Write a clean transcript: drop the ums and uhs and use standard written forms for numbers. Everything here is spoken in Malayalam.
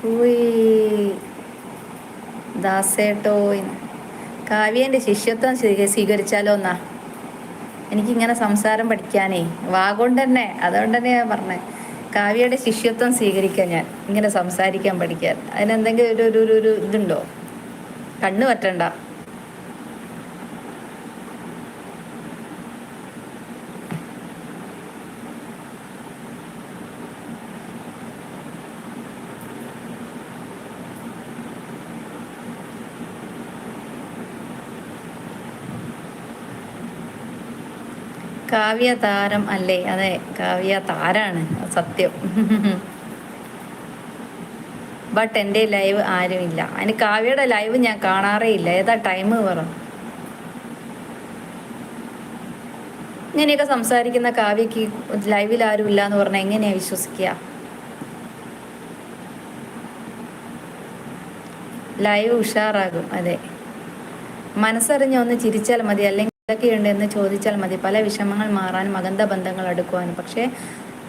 കൂയി ദാസേട്ടോ. കാവ്യേൻ്റെ ശിഷ്യത്വം സ്വീകരിച്ചാലോ എന്നാ. എനിക്കിങ്ങനെ സംസാരം പഠിക്കാനേ വാഗോണ്ട് തന്നെ, അതുകൊണ്ട് തന്നെ ഞാൻ പറഞ്ഞത് കാവ്യയുടെ ശിഷ്യത്വം സ്വീകരിക്കാൻ, ഞാൻ ഇങ്ങനെ സംസാരിക്കാൻ പഠിക്കാൻ. അതിനെന്തെങ്കിലും ഒരു ഇതുണ്ടോ? കണ്ണ് പറ്റണ്ട. കാവ്യ താരം അല്ലേ? അതെ, കാവ്യ താരാണ്, സത്യം. ബട്ട് എൻ്റെ ലൈവ് ആരുമില്ല. അതിന് കാവ്യയുടെ ലൈവ് ഞാൻ കാണാറേ ഇല്ല. ഏതാ ടൈം പറ. ഇങ്ങനെയൊക്കെ സംസാരിക്കുന്ന കാവ്യക്ക് ലൈവിൽ ആരും ഇല്ല എന്ന് പറഞ്ഞാൽ എങ്ങനെയാ വിശ്വസിക്കുക? ലൈവ് ഉഷാറാകും. അതെ, മനസ്സറിഞ്ഞ് ഒന്ന് ചിരിച്ചാൽ മതി, അല്ലെങ്കിൽ എന്തൊക്കെയുണ്ട് എന്ന് ചോദിച്ചാൽ മതി. പല വിഷമങ്ങൾ മാറാനും അഗന്ധ ബന്ധങ്ങൾ അടുക്കുവാനും. പക്ഷേ